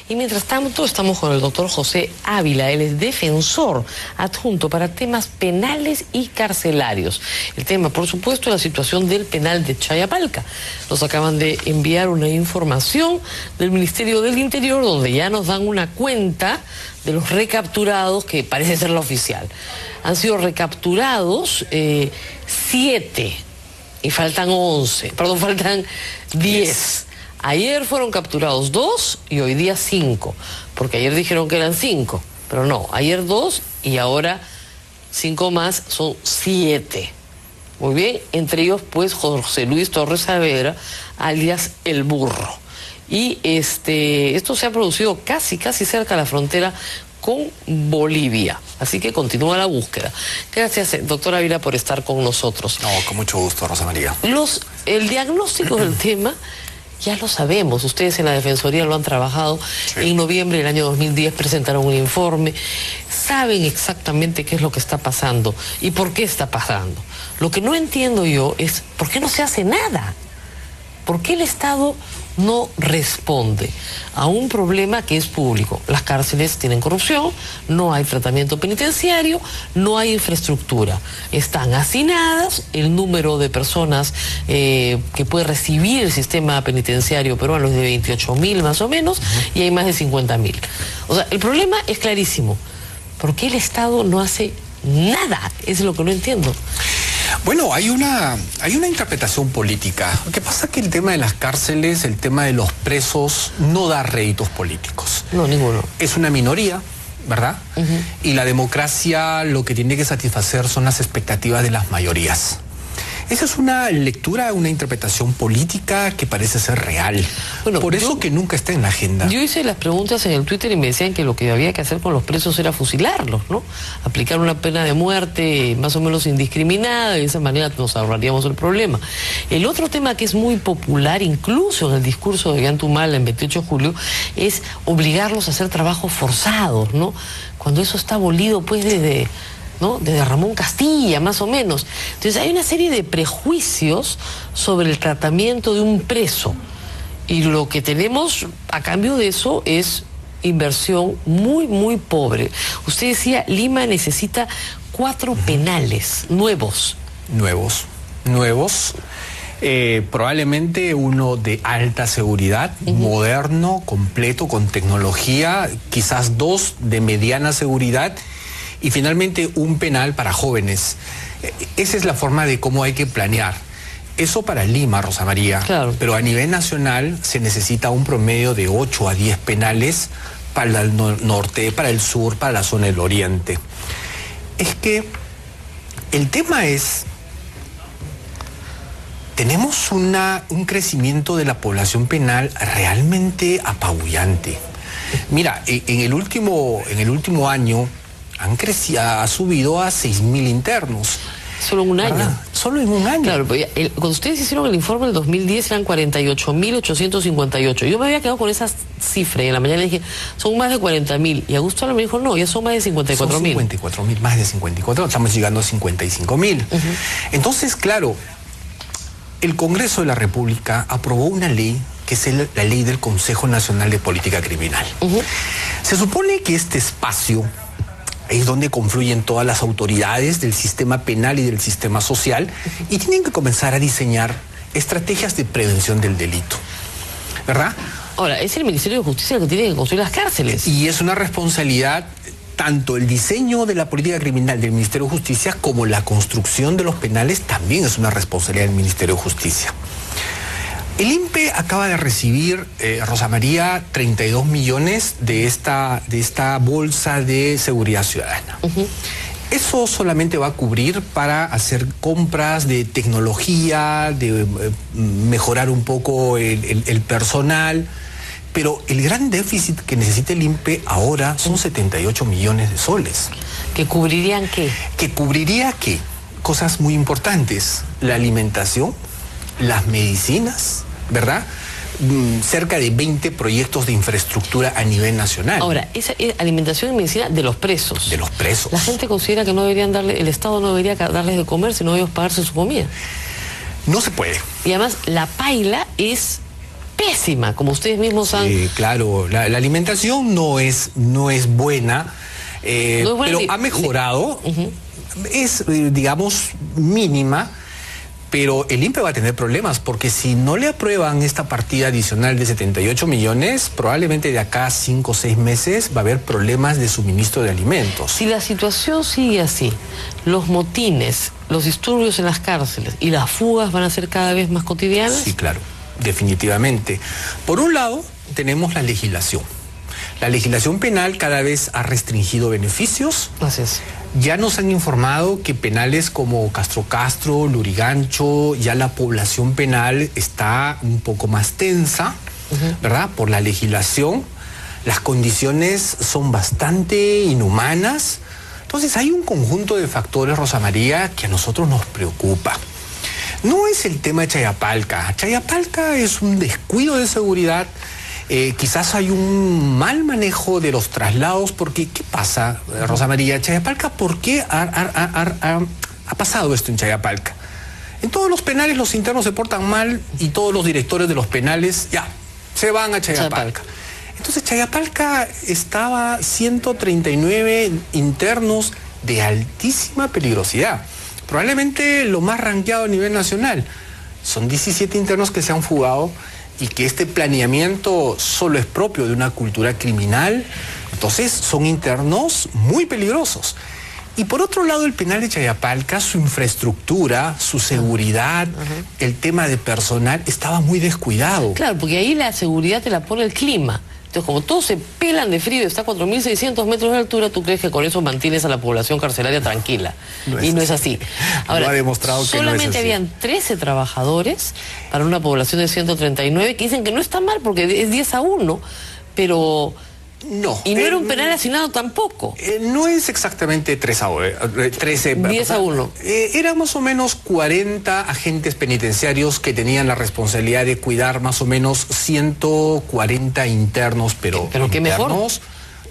Y mientras tanto estamos con el doctor José Ávila, él es defensor adjunto para temas penales y carcelarios. El tema, por supuesto, es la situación del penal de Chayapalca. Nos acaban de enviar una información del Ministerio del Interior donde ya nos dan una cuenta de los recapturados, que parece ser la oficial. Han sido recapturados 7 y faltan 11, perdón, faltan 10. Ayer fueron capturados 2 y hoy día 5, porque ayer dijeron que eran 5, pero no, ayer 2 y ahora 5 más, son 7. Muy bien, entre ellos pues José Luis Torres Saavedra, alias El Burro. Y esto se ha producido casi cerca de la frontera con Bolivia, así que continúa la búsqueda. Gracias, doctora Ávila, por estar con nosotros. No, con mucho gusto, Rosa María. El diagnóstico del tema ya lo sabemos, ustedes en la Defensoría lo han trabajado. Sí. En noviembre del año 2010 presentaron un informe, saben exactamente qué es lo que está pasando y por qué está pasando. Lo que no entiendo yo es por qué no se hace nada, por qué el Estado no responde a un problema que es público. Las cárceles tienen corrupción, no hay tratamiento penitenciario, no hay infraestructura, están hacinadas, el número de personas que puede recibir el sistema penitenciario peruano es de 28.000 más o menos, y hay más de 50.000. O sea, el problema es clarísimo. ¿Por qué el Estado no hace nada? Es lo que no entiendo. Bueno, hay una interpretación política. Lo que pasa es que el tema de las cárceles, el tema de los presos, no da réditos políticos. No, ninguno. Es una minoría, ¿verdad? Y la democracia lo que tiene que satisfacer son las expectativas de las mayorías. Esa es una lectura, una interpretación política que parece ser real. Bueno, por eso que nunca está en la agenda. Yo hice las preguntas en el Twitter y me decían que lo que había que hacer con los presos era fusilarlos, ¿no? Aplicar una pena de muerte más o menos indiscriminada, y de esa manera nos ahorraríamos el problema. El otro tema que es muy popular, incluso en el discurso de Ollantumala en 28 de julio, es obligarlos a hacer trabajos forzados, ¿no? Cuando eso está abolido, pues, desde Ramón Castilla, más o menos. Entonces hay una serie de prejuicios sobre el tratamiento de un preso, y lo que tenemos a cambio de eso es inversión muy pobre. Usted decía, Lima necesita 4 penales nuevos. Probablemente uno de alta seguridad, moderno, completo, con tecnología, quizás 2 de mediana seguridad, y finalmente un penal para jóvenes. Esa es la forma de cómo hay que planear. Eso para Lima, Rosa María. Claro. Pero a nivel nacional se necesita un promedio de 8 a 10 penales para el norte, para el sur, para la zona del oriente. Es que el tema es, tenemos un crecimiento de la población penal realmente apabullante. Mira, en el último año ha subido a 6.000 internos. Solo en un año. ¿Verdad? Solo en un año. Claro, cuando ustedes hicieron el informe del 2010 eran 48.858. Yo me había quedado con esa cifra y en la mañana le dije, son más de 40.000. Y Augusto me dijo, no, ya son más de 54.000. Son 54.000, más de 54, estamos llegando a 55.000. Entonces, claro, el Congreso de la República aprobó una ley que es la ley del Consejo Nacional de Política Criminal. Se supone que este espacio es donde confluyen todas las autoridades del sistema penal y del sistema social, y tienen que comenzar a diseñar estrategias de prevención del delito, ¿verdad? Ahora, es el Ministerio de Justicia el que tiene que construir las cárceles. Y es una responsabilidad, tanto el diseño de la política criminal del Ministerio de Justicia como la construcción de los penales también es una responsabilidad del Ministerio de Justicia. El INPE acaba de recibir, Rosa María, 32 millones de esta bolsa de seguridad ciudadana. Eso solamente va a cubrir para hacer compras de tecnología, de mejorar un poco el personal, pero el gran déficit que necesita el INPE ahora son 78 millones de soles. ¿Que cubrirían qué? Que cubriría qué? Cosas muy importantes: la alimentación, las medicinas, ¿verdad? Cerca de 20 proyectos de infraestructura a nivel nacional. Ahora, esa es alimentación y medicina de los presos. De los presos. La gente considera que no deberían el Estado no debería darles de comer, sino ellos pagarse su comida. No se puede. Y además, la paila es pésima, como ustedes mismos han... Sí, claro, la alimentación no es buena, pero ha mejorado, es, digamos, mínima, pero el INPE va a tener problemas, porque si no le aprueban esta partida adicional de 78 millones, probablemente de acá a 5 o 6 meses va a haber problemas de suministro de alimentos. Si la situación sigue así, los motines, los disturbios en las cárceles y las fugas van a ser cada vez más cotidianas. Sí, claro, definitivamente. Por un lado, tenemos la legislación. La legislación penal cada vez ha restringido beneficios. Así es. Ya nos han informado que penales como Castro, Lurigancho, ya la población penal está un poco más tensa, ¿verdad? Por la legislación. Las condiciones son bastante inhumanas. Entonces hay un conjunto de factores, Rosa María, que a nosotros nos preocupa. No es el tema de Chayapalca. Chayapalca es un descuido de seguridad. Quizás hay un mal manejo de los traslados, porque ¿qué pasa, Rosa María? Chayapalca, ¿por qué ha pasado esto en Chayapalca? En todos los penales los internos se portan mal y todos los directores de los penales ya se van a Chayapalca. Entonces Chayapalca estaba 139 internos de altísima peligrosidad, probablemente lo más rankeado a nivel nacional. Son 17 internos que se han fugado, y que este planeamiento solo es propio de una cultura criminal. Entonces son internos muy peligrosos. Y por otro lado, el penal de Chayapalca, su infraestructura, su seguridad, el tema de personal, estaba muy descuidado. Claro, porque ahí la seguridad te la pone el clima. Entonces, como todos se pelan de frío, está a 4.600 metros de altura, ¿tú crees que con eso mantienes a la población carcelaria tranquila? Y no es así. Ahora, ha demostrado que solamente no es así. habían 13 trabajadores para una población de 139, que dicen que no está mal porque es 10-1, pero... No. Y no era un penal asignado tampoco. No es exactamente 13. 10-1. Eran más o menos 40 agentes penitenciarios que tenían la responsabilidad de cuidar más o menos 140 internos, pero qué mejor.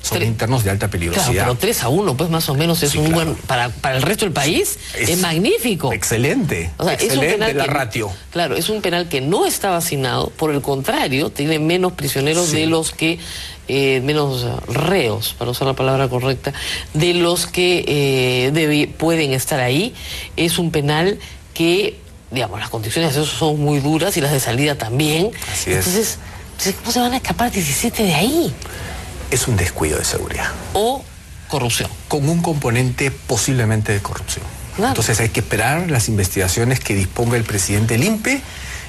Son internos de alta peligrosidad. Claro, pero 3-1, pues más o menos es un buen... Para el resto del país es magnífico. Excelente. O sea, excelente es un penal la ratio. Claro, es un penal que no estaba asignado, por el contrario, tiene menos prisioneros de los que... menos reos, para usar la palabra correcta, de los que pueden estar ahí. Es un penal que, digamos, las condiciones de acceso son muy duras y las de salida también. Así es. Entonces, ¿cómo se van a escapar 17 de ahí? Es un descuido de seguridad. O corrupción. Con un componente posiblemente de corrupción. Claro. Entonces hay que esperar las investigaciones que disponga el presidente del INPE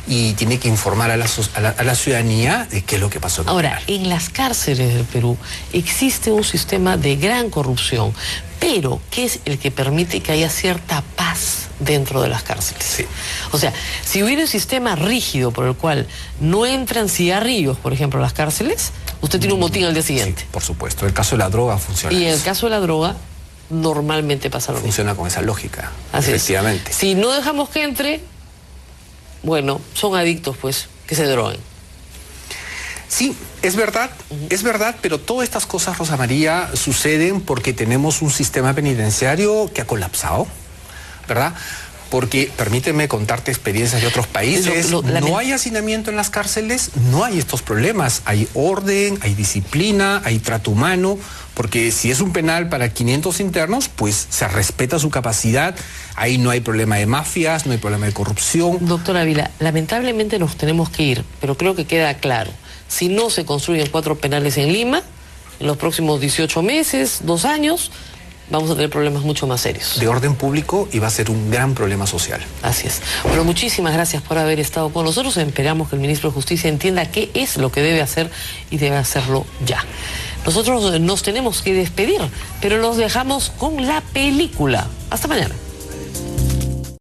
y tiene que informar a la ciudadanía de qué es lo que pasó. Ahora, en las cárceles del Perú existe un sistema de gran corrupción, pero ¿qué es el que permite que haya cierta paz dentro de las cárceles? Sí. O sea, si hubiera un sistema rígido por el cual no entran cigarrillos, por ejemplo, a las cárceles, usted tiene un motín al día siguiente. Sí, por supuesto. El caso de la droga funciona. Y en el caso de la droga, normalmente pasa lo mismo. Funciona con esa lógica, así efectivamente. Es. Si no dejamos que entre, bueno, son adictos, pues, que se droguen. Sí, es verdad, pero todas estas cosas, Rosa María, suceden porque tenemos un sistema penitenciario que ha colapsado, ¿verdad? Porque, permíteme contarte experiencias de otros países, no hay hacinamiento en las cárceles, no hay estos problemas, hay orden, hay disciplina, hay trato humano, porque si es un penal para 500 internos, pues se respeta su capacidad, ahí no hay problema de mafias, no hay problema de corrupción. Doctor Ávila, lamentablemente nos tenemos que ir, pero creo que queda claro, si no se construyen 4 penales en Lima, en los próximos 18 meses, 2 años, vamos a tener problemas mucho más serios. De orden público y va a ser un gran problema social. Así es. Bueno, muchísimas gracias por haber estado con nosotros. Esperamos que el ministro de Justicia entienda qué es lo que debe hacer y debe hacerlo ya. Nosotros nos tenemos que despedir, pero los dejamos con la película. Hasta mañana.